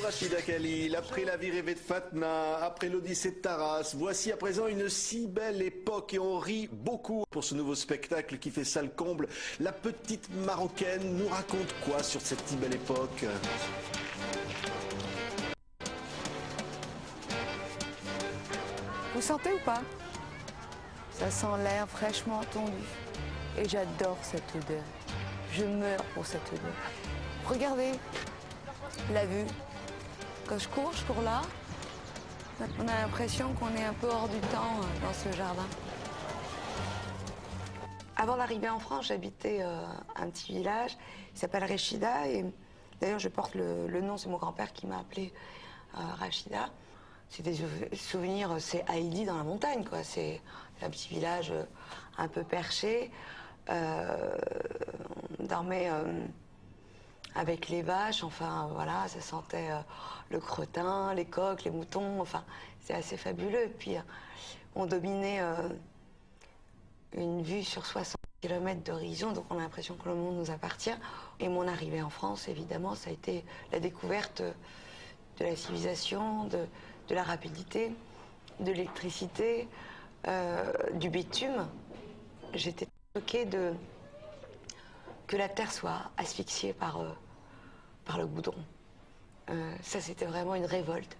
Rachida Khalil, après la vie rêvée de Fatna, après l'Odyssée de Taras, voici à présent une si belle époque et on rit beaucoup pour ce nouveau spectacle qui fait salle comble. La petite Marocaine nous raconte quoi sur cette si belle époque? Vous sentez ou pas? Ça sent l'air fraîchement tondu. Et j'adore cette odeur. Je meurs pour cette odeur. Regardez la vue. Quand je cours là. On a l'impression qu'on est un peu hors du temps dans ce jardin. Avant d'arriver en France, j'habitais un petit village qui s'appelle Rachida. Et d'ailleurs, je porte le nom, c'est mon grand-père qui m'a appelée Rachida. C'est des souvenirs, c'est Haïdi dans la montagne, quoi. C'est un petit village un peu perché. On dormait avec les vaches, enfin voilà, ça sentait le cretin, les coqs, les moutons, enfin c'est assez fabuleux. Et puis on dominait une vue sur 60 km d'horizon, donc on a l'impression que le monde nous appartient. Et mon arrivée en France, évidemment, ça a été la découverte de la civilisation, de la rapidité, de l'électricité, du bitume. J'étais choquée que la terre soit asphyxiée par le goudron. Ça, c'était vraiment une révolte.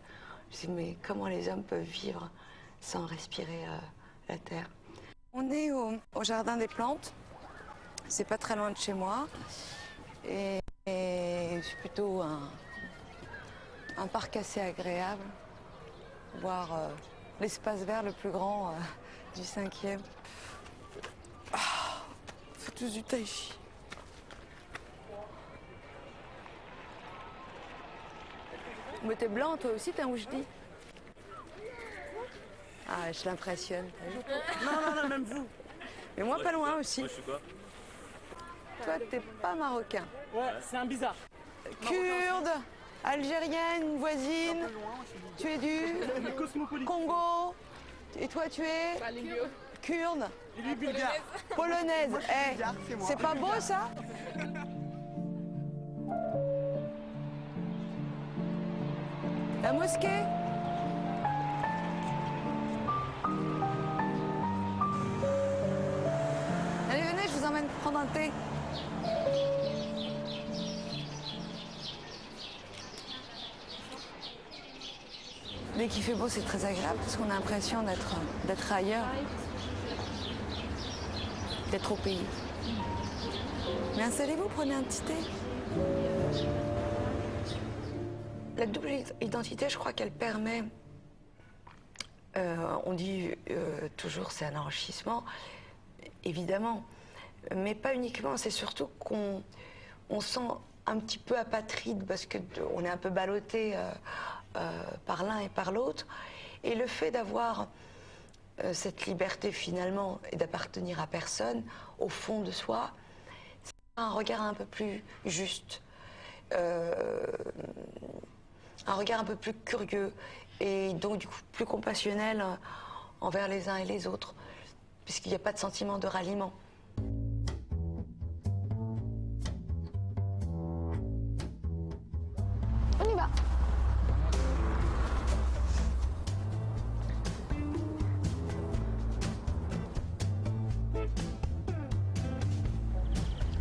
Je me suis dit, mais comment les hommes peuvent vivre sans respirer la terre? On est au Jardin des Plantes. C'est pas très loin de chez moi. Et c'est plutôt un parc assez agréable. Voir l'espace vert le plus grand du 5e. Faut tous du tai chi. Mais t'es blanc toi aussi, t'es un oujdi. Ah, je l'impressionne. Non, même vous. Mais moi, pas loin aussi. Moi, je suis quoi? Toi, t'es pas marocain. Ouais, c'est un bizarre. Kurde, algérienne, voisine. Tu es du Congo. Et toi, tu es kurde. Il est bulgare. Polonaise. Eh, c'est pas beau ça? La mosquée? Allez, venez, je vous emmène prendre un thé. Dès qu'il fait beau, c'est très agréable parce qu'on a l'impression d'être ailleurs, d'être au pays. Mais installez-vous, prenez un petit thé. La double identité, je crois qu'elle permet, on dit toujours c'est un enrichissement, évidemment, mais pas uniquement, c'est surtout qu'on sent un petit peu apatride parce qu'on est un peu ballotté par l'un et par l'autre. Et le fait d'avoir cette liberté finalement et d'appartenir à personne, au fond de soi, c'est un regard un peu plus juste. Un regard un peu plus curieux et donc du coup plus compassionnel envers les uns et les autres, puisqu'il n'y a pas de sentiment de ralliement. On y va.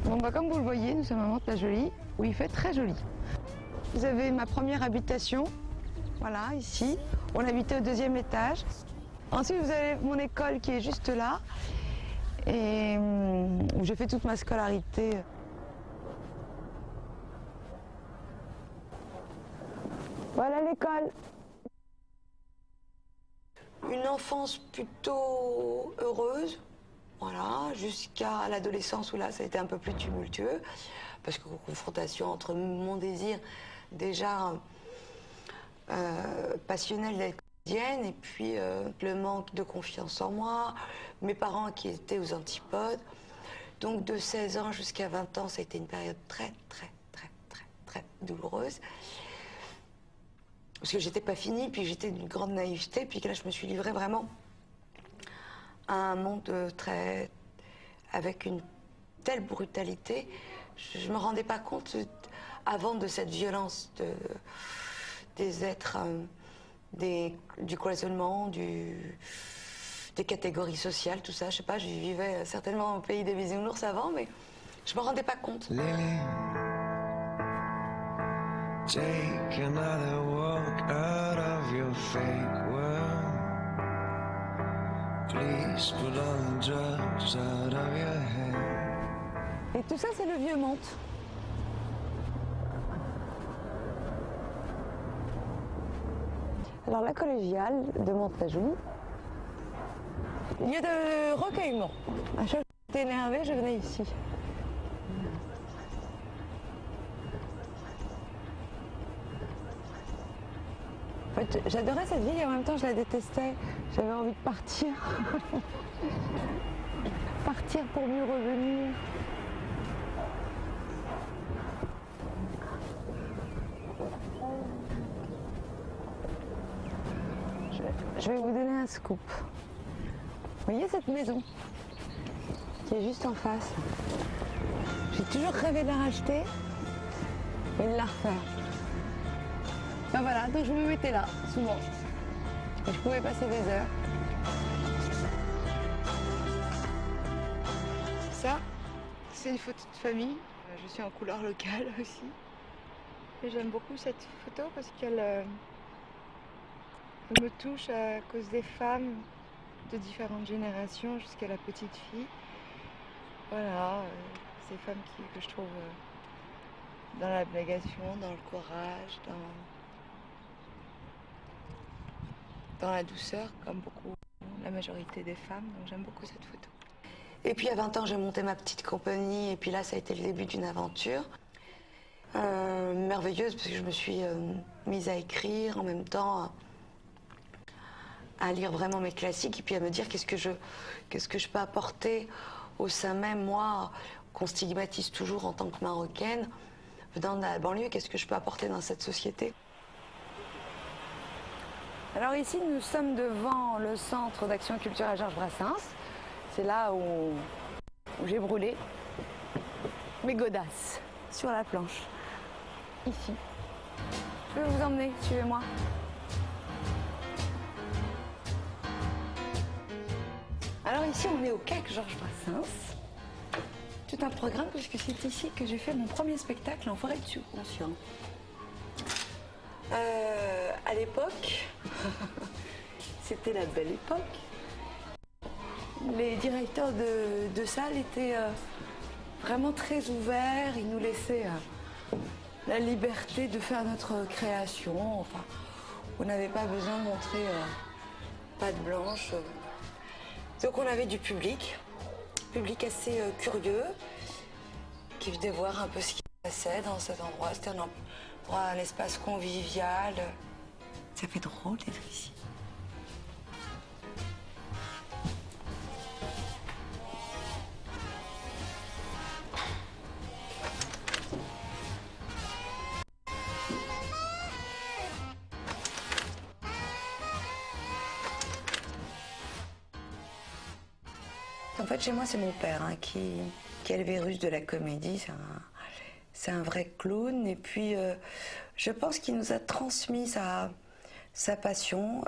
Bon bah comme vous le voyez, nous sommes à Mantes-la-Jolie, où il fait très joli. Vous avez ma première habitation, voilà, ici. On habitait au 2e étage. Ensuite, vous avez mon école qui est juste là, et où j'ai fait toute ma scolarité. Voilà l'école. Une enfance plutôt heureuse, voilà, jusqu'à l'adolescence où là, ça a été un peu plus tumultueux, parce que confrontation entre mon désir déjà passionnelle d'être comédienne et puis le manque de confiance en moi, mes parents qui étaient aux antipodes. Donc de 16 ans jusqu'à 20 ans, ça a été une période très douloureuse. Parce que j'étais pas finie, puis j'étais d'une grande naïveté, puis que là je me suis livrée vraiment à un monde avec une telle brutalité. Je me rendais pas compte avant de cette violence des êtres, du cloisonnement, des catégories sociales, tout ça. Je sais pas, je vivais certainement au pays des bisounours avant, mais je me rendais pas compte. Lily, take another walk out of your fake world. Please put all the drugs out of your head. Et tout ça, c'est le vieux Mantes. Alors la collégiale de Montajoux, lieu de recueillement. À chaque fois que j'étais énervée, je venais ici. En fait, j'adorais cette ville et en même temps je la détestais. J'avais envie de partir. Partir pour mieux revenir. Je vais vous donner un scoop. Vous voyez cette maison qui est juste en face? J'ai toujours rêvé de la racheter et de la refaire. Ben voilà, donc je me mettais là, souvent. Et je pouvais passer des heures. Ça, c'est une photo de famille. Je suis en couleur locale aussi. Et j'aime beaucoup cette photo parce qu'elle me touche à cause des femmes de différentes générations jusqu'à la petite fille. Voilà, ces femmes que je trouve dans l'abnégation, dans le courage, dans la douceur, comme beaucoup, la majorité des femmes. Donc j'aime beaucoup cette photo. Et puis à 20 ans, j'ai monté ma petite compagnie et puis là, ça a été le début d'une aventure merveilleuse parce que je me suis mise à écrire en même temps, à lire vraiment mes classiques et puis à me dire qu'est-ce que je peux apporter au sein même, moi, qu'on stigmatise toujours en tant que Marocaine, venant de la banlieue, qu'est-ce que je peux apporter dans cette société. Alors ici, nous sommes devant le centre d'action culturelle Georges Brassens. C'est là où j'ai brûlé mes godasses sur la planche. Ici. Je vais vous emmener, suivez-moi. Alors ici, on est au CAC Georges Brassens. Tout un programme, puisque c'est ici que j'ai fait mon premier spectacle en forêt de subconscient. À l'époque, c'était la belle époque. Les directeurs de salle étaient vraiment très ouverts. Ils nous laissaient la liberté de faire notre création. Enfin, on n'avait pas besoin de montrer patte blanche. Donc on avait du public assez curieux, qui venait voir un peu ce qui se passait dans cet endroit. C'était un espace convivial. Ça fait drôle d'être ici. En fait, chez moi, c'est mon père qui a le virus de la comédie. C'est un vrai clown. Et puis, je pense qu'il nous a transmis sa passion.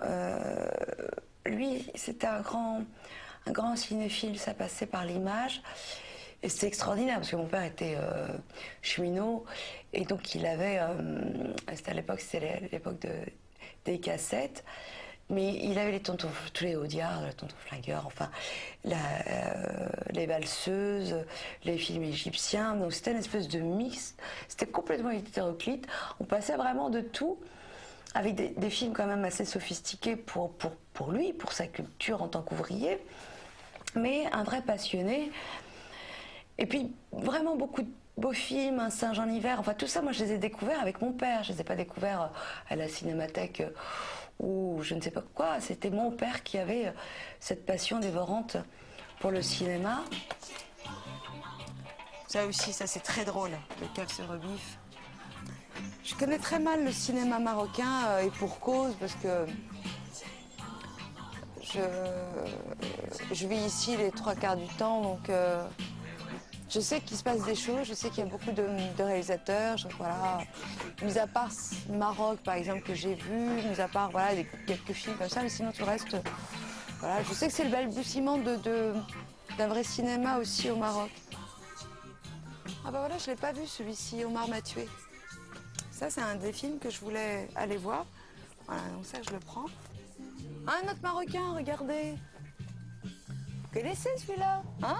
Lui, c'était un grand cinéphile. Ça passait par l'image. Et c'était extraordinaire parce que mon père était cheminot. Et donc, il avait... c'était l'époque des cassettes. Mais il avait tous les Audiards, le tonton flingueur, enfin, les valseuses, les films égyptiens. Donc c'était une espèce de mix. C'était complètement hétéroclite. On passait vraiment de tout, avec des films quand même assez sophistiqués pour lui, pour sa culture en tant qu'ouvrier. Mais un vrai passionné. Et puis vraiment beaucoup de beaux films, un Singe en hiver. Enfin tout ça, moi je les ai découverts avec mon père. Je les ai pas découverts à la cinémathèque ou je ne sais pas quoi. C'était mon père qui avait cette passion dévorante pour le cinéma. Ça aussi, ça c'est très drôle, le cave se rebiffe. Je connais très mal le cinéma marocain et pour cause, parce que je vis ici les 3/4 du temps, donc Je sais qu'il se passe des choses, je sais qu'il y a beaucoup de réalisateurs, voilà. Mis à part Maroc, par exemple, que j'ai vu, mis à part voilà, quelques films comme ça, mais sinon tout le reste, voilà. Je sais que c'est le balbutiement d'un vrai cinéma aussi au Maroc. Ah bah voilà, je l'ai pas vu celui-ci, Omar m'a tué. Ça, c'est un des films que je voulais aller voir. Voilà, donc ça, je le prends. Ah, un autre Marocain, regardez. Vous connaissez celui-là, hein?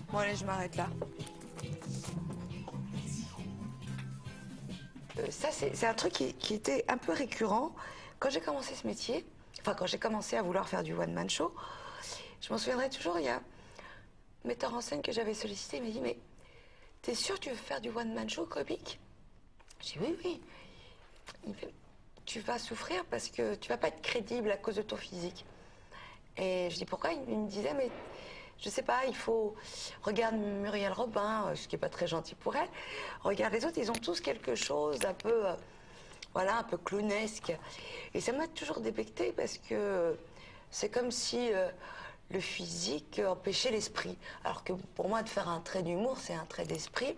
Bon, allez, je m'arrête là. Ça, c'est un truc qui était un peu récurrent. Quand j'ai commencé ce métier, enfin, quand j'ai commencé à vouloir faire du one-man show, je m'en souviendrai toujours, il y a un metteur en scène que j'avais sollicité, il m'a dit, mais t'es sûr que tu veux faire du one-man show comique? J'ai dit, oui, oui. Il me fait, tu vas souffrir parce que tu vas pas être crédible à cause de ton physique. Et je dis, pourquoi? Il me disait, mais je sais pas, il faut... Regarde Muriel Robin, ce qui est pas très gentil pour elle. Regarde les autres, ils ont tous quelque chose un peu... voilà, un peu clownesque. Et ça m'a toujours débecté parce que c'est comme si le physique empêchait l'esprit. Alors que pour moi, de faire un trait d'humour, c'est un trait d'esprit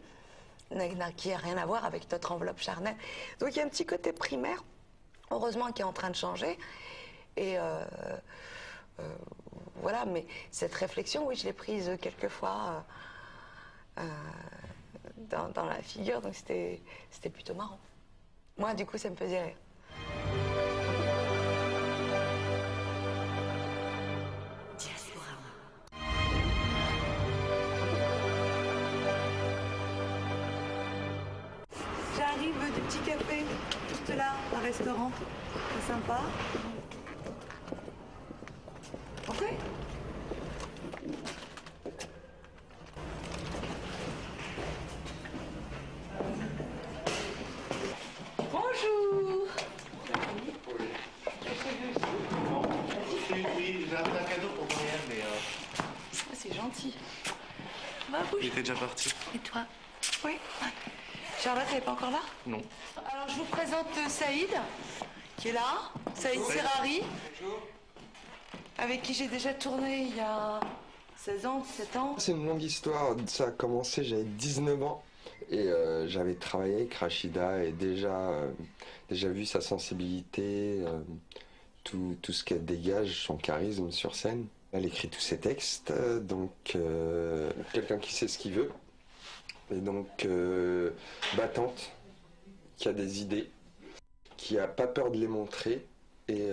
qui n'a rien à voir avec notre enveloppe charnelle. Donc il y a un petit côté primaire, heureusement, qui est en train de changer. Et voilà, mais cette réflexion, oui, je l'ai prise quelques fois dans la figure, donc c'était plutôt marrant. Moi, du coup, ça me faisait rire. J'arrive du petit café, juste là, un restaurant. C'est sympa. Ok. Bonjour. Oui, j'ai un cadeau pour Marianne, mais... C'est gentil. Va, bouge. Il était déjà parti. Et toi? Oui. Charlotte, elle n'est pas encore là? Non. Alors, je vous présente Saïd, qui est là. Saïd Serrari. Bonjour. Avec qui j'ai déjà tourné il y a 16 ans, 17 ans. C'est une longue histoire. Ça a commencé, j'avais 19 ans. Et j'avais travaillé avec Rachida et déjà vu sa sensibilité, tout ce qu'elle dégage, son charisme sur scène. Elle écrit tous ses textes, donc quelqu'un qui sait ce qu'il veut. Et donc battante, qui a des idées, qui a pas peur de les montrer et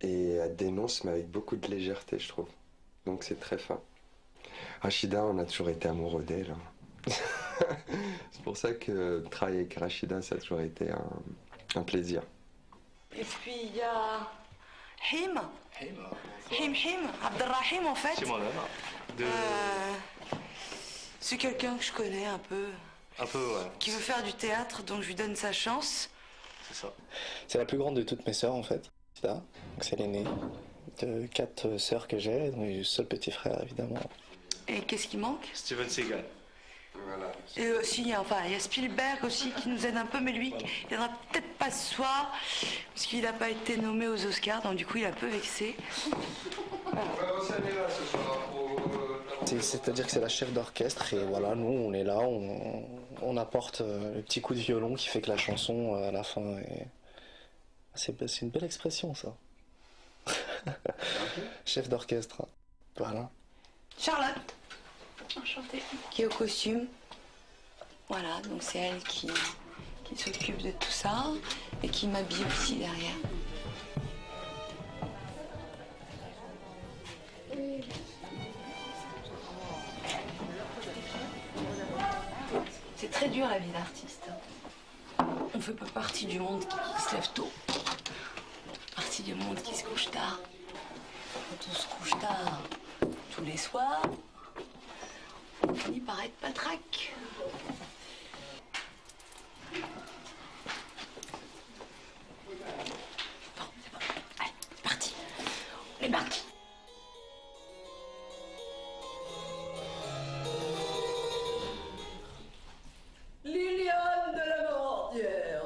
elle dénonce, mais avec beaucoup de légèreté, je trouve. Donc c'est très fin. Rachida, on a toujours été amoureux d'elle. C'est pour ça que travailler avec Rachida, ça a toujours été un plaisir. Et puis il y a Him, Abdelrahim en fait. C'est moi-même. C'est quelqu'un que je connais un peu. Un peu, ouais. Qui veut faire du théâtre, donc je lui donne sa chance. C'est ça. C'est la plus grande de toutes mes sœurs en fait. Donc c'est l'aînée de 4 sœurs que j'ai, donc le seul petit frère évidemment. Et qu'est-ce qui manque? Steven Seagal. Voilà. Et aussi, il y a Spielberg aussi qui nous aide un peu, mais lui, il viendra peut-être pas ce soir, parce qu'il n'a pas été nommé aux Oscars, donc du coup, il est un peu vexé. C'est-à-dire que c'est la chef d'orchestre et voilà, nous on est là, on apporte le petit coup de violon qui fait que la chanson à la fin est... C'est une belle expression ça. Chef d'orchestre. Voilà. Charlotte, enchantée, qui est au costume. Voilà, donc c'est elle qui s'occupe de tout ça et qui m'habille aussi derrière. C'est très dur la vie d'artiste. On fait pas partie du monde qui se lève tôt. On fait partie du monde qui se couche tard. Quand on se couche tard tous les soirs, on finit par être patraque. Bon, c'est bon. Allez, c'est parti. On est parti. Liliane de la Mordière.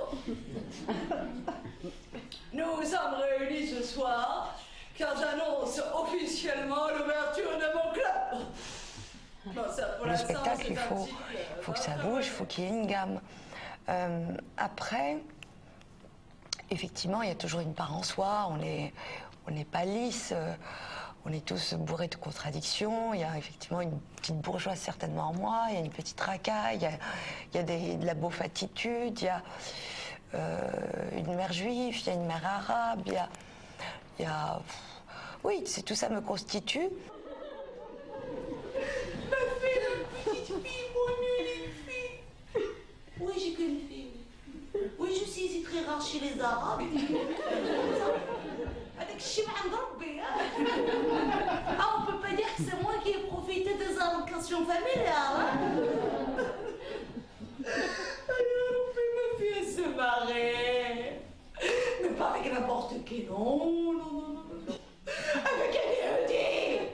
Nous sommes réunis réunis ce soir car j'annonce officiellement l'ouverture de mon club. Bon, ça, pour Le l'instant, spectacle, c'est il un faut, petit club, faut que ça hein. bouge, il faut qu'il y ait une gamme. Après, effectivement, il y a toujours une part en soi, on n'est pas lisse, on est tous bourrés de contradictions, il y a effectivement une petite bourgeoise certainement en moi, il y a une petite racaille, il y a de la beauf attitude, il y a une mère juive, il y a une mère arabe, il y a oui, c'est tout ça me constitue. Oui, j'ai qu'une fille. Oui, je suis ici très rare chez les Arabes. Avec Shim'an Rabbi, hein. Ah, on peut pas dire que c'est moi qui ai profité des allocations familiales, hein. Alors, ma fille, elle se marrait. Mais pas avec n'importe qui, non, non, non, non, non. Avec un érudit.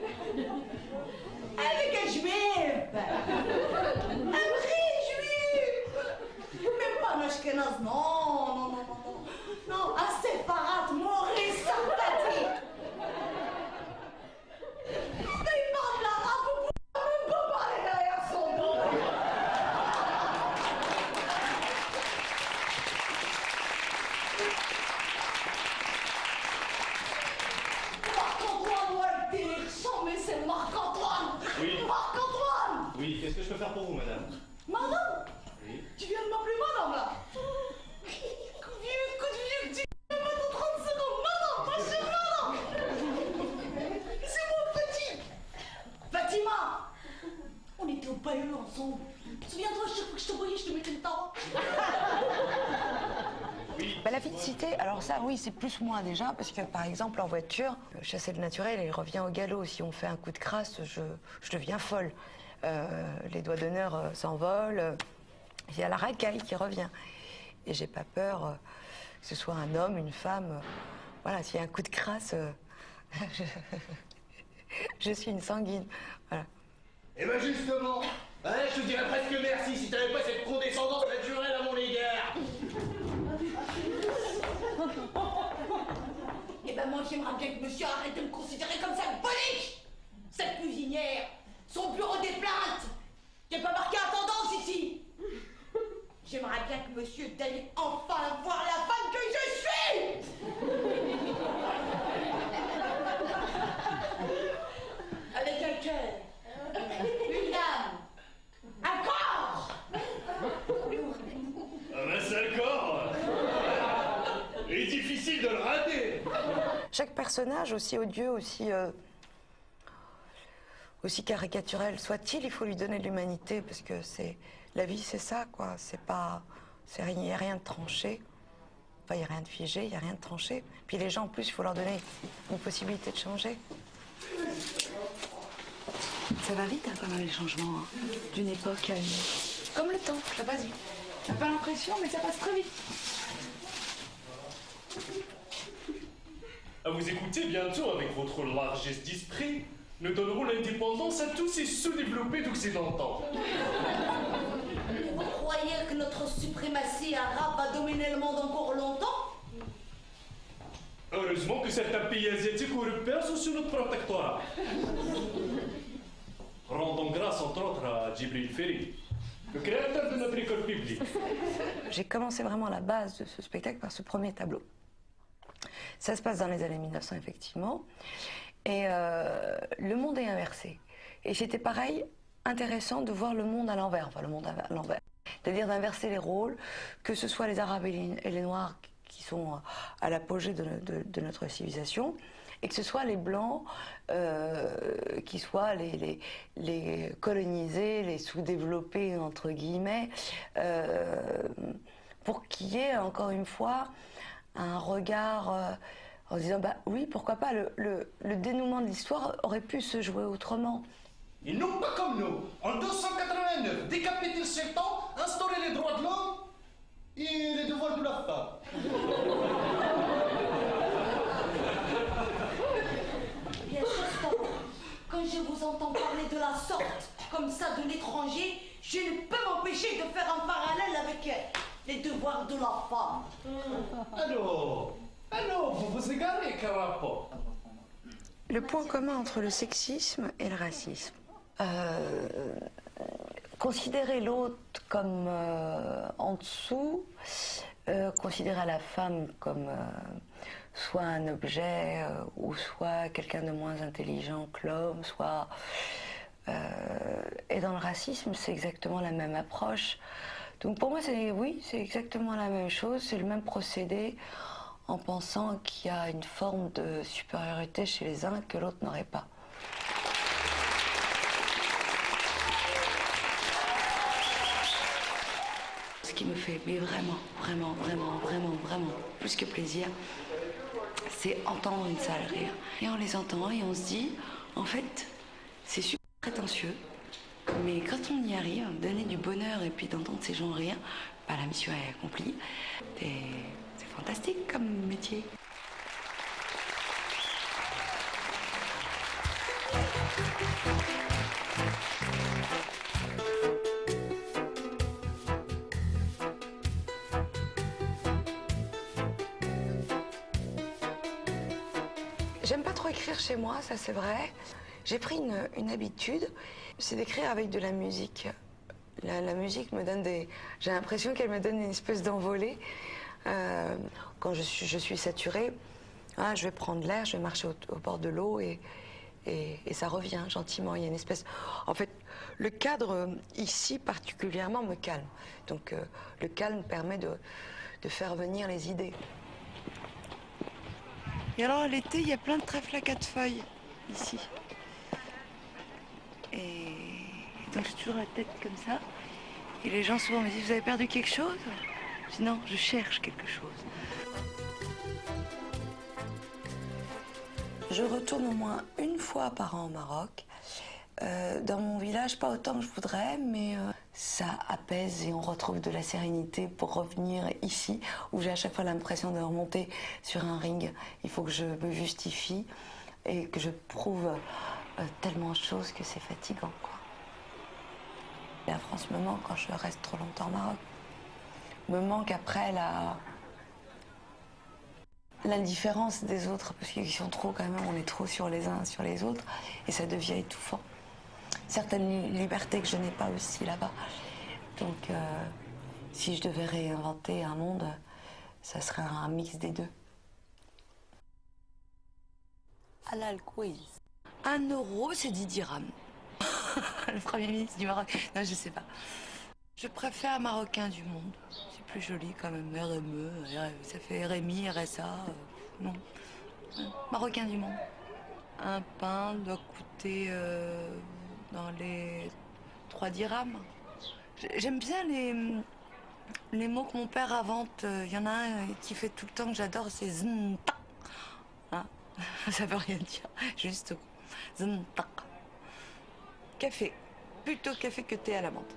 Avec un juif. Un vrai juif. Même pas un ashkénaze, non, non, non, non, non. Non, un séparat, Maurice sympathique. Il parle l'arabe, on peut même pas parler derrière son dos. Marc-Antoine, ouais, il ressemble, mais c'est Marc-Antoine. Oui. Marc-Antoine. Oui, qu'est-ce que je peux faire pour vous, madame? Madame, Oui. tu viens de m'appeler madame, là. Coup de vieux, tu viens de mettre 30 secondes. Madame, ma chère madame. C'est mon petit. Fatima, on était au bahut ensemble. Souviens-toi, chaque fois que je te voyais, je te mettais le temps. Bah, la vie de cité, alors ça, oui, c'est plus moi déjà, parce que par exemple en voiture, chasser le naturel, il revient au galop. Si on fait un coup de crasse, je deviens folle. Les doigts d'honneur s'envolent. Il y a la racaille qui revient. Et j'ai pas peur que ce soit un homme, une femme. Voilà, s'il y a un coup de crasse, je suis une sanguine. Voilà. Eh ben justement, hein, je te dirais presque merci si t'avais pas cette condescendance naturelle à mon égard. Eh ben moi j'aimerais bien que monsieur arrête de me considérer comme ça bolique. Cette cuisinière, son bureau des plaintes. J'ai pas marqué attendance ici. J'aimerais bien que monsieur daigne enfin voir la femme que je suis. Avec un cœur, une âme, un corps. Ah ben c'est le corps. Il est difficile de le rater. Chaque personnage, aussi odieux, aussi caricatural soit-il, il faut lui donner de l'humanité, parce que la vie, c'est ça, quoi. Il n'y a rien de tranché. Enfin, il n'y a rien de figé, il n'y a rien de tranché. Puis les gens, en plus, il faut leur donner une possibilité de changer. Ça va vite, hein, quand même, les changements, hein, d'une époque à une autre. Comme le temps, ça passe vite. T'as pas l'impression, mais ça passe très vite. À vous écouter bientôt avec votre largesse d'esprit, nous donnerons l'indépendance à tous ces sous-développés d'occidentaux. Vous croyez que notre suprématie arabe va dominer le monde encore longtemps? Heureusement que certains pays asiatiques européens sont sous notre protectorat. Rendons grâce entre autres à Djibril Ferry, le créateur de notre école publique. J'ai commencé vraiment à la base de ce spectacle par ce premier tableau. Ça se passe dans les années 1900, effectivement. Et le monde est inversé. Et c'était pareil, intéressant de voir le monde à l'envers. Enfin, le monde à l'envers. C'est-à-dire d'inverser les rôles, que ce soit les Arabes et les Noirs qui sont à l'apogée de notre civilisation, et que ce soit les Blancs qui soient les colonisés, les sous-développés, entre guillemets, pour qu'il y ait, encore une fois, un regard en disant, bah oui, pourquoi pas, le dénouement de l'histoire aurait pu se jouer autrement. Ils n'ont pas comme nous, en 289, décapiter le sultan, instaurer les droits de l'homme et les devoirs de la femme. Bien sûr, quand je vous entends parler de la sorte, comme ça, de l'étranger, je ne peux m'empêcher de faire un parallèle avec les devoirs de la femme. Alors, Ah non, vous vous égarez, quel rapport? Le point commun entre le sexisme et le racisme. Considérer l'autre comme en dessous, considérer la femme comme soit un objet ou soit quelqu'un de moins intelligent que l'homme, soit... et dans le racisme, c'est exactement la même approche. Donc pour moi, oui, c'est exactement la même chose, c'est le même procédé en pensant qu'il y a une forme de supériorité chez les uns que l'autre n'aurait pas. Ce qui me fait vraiment plus que plaisir, c'est entendre une salle rire. Et on les entend et on se dit, en fait, c'est super prétentieux, mais quand on y arrive, donner du bonheur et puis d'entendre ces gens rire, bah, la mission est accomplie. C'est fantastique comme métier. J'aime pas trop écrire chez moi, ça c'est vrai. J'ai pris une habitude, c'est d'écrire avec de la musique. La musique me donne des... J'ai l'impression qu'elle me donne une espèce d'envolée. Quand je suis saturée, hein, je vais prendre l'air, je vais marcher au bord de l'eau et ça revient gentiment. Il y a une espèce... En fait, le cadre ici particulièrement me calme. Donc le calme permet de faire venir les idées. Et alors l'été, il y a plein de trèfles à 4 feuilles ici. Et donc j'ai toujours la tête comme ça. Et les gens souvent me disent, vous avez perdu quelque chose? Je dis non, je cherche quelque chose. Je retourne au moins une fois par an au Maroc. Dans mon village, pas autant que je voudrais, mais ça apaise et on retrouve de la sérénité pour revenir ici, où j'ai à chaque fois l'impression de remonter sur un ring. Il faut que je me justifie et que je prouve tellement de choses que c'est fatigant, quoi. La France me manque quand je reste trop longtemps au Maroc. Me manque après l'indifférence des autres, parce qu'ils sont trop quand même, on est trop sur les uns sur les autres, et ça devient étouffant. Certaines libertés que je n'ai pas aussi là-bas. Donc, si je devais réinventer un monde, ça serait un mix des deux. Halal quiz. 1 euro, c'est 10 dirhams. Le Premier ministre du Maroc. Non, je sais pas. Je préfère Marocain du monde. C'est plus joli quand même. RME, ça fait RMI, RSA. Non. Marocain du monde. Un pain doit coûter dans les 3 dirhams. J'aime bien les mots que mon père invente. Il y en a un qui fait tout le temps que j'adore, c'est z'nta. Hein? Ça veut rien dire. Juste z'nta. Café. Plutôt café que thé à la menthe.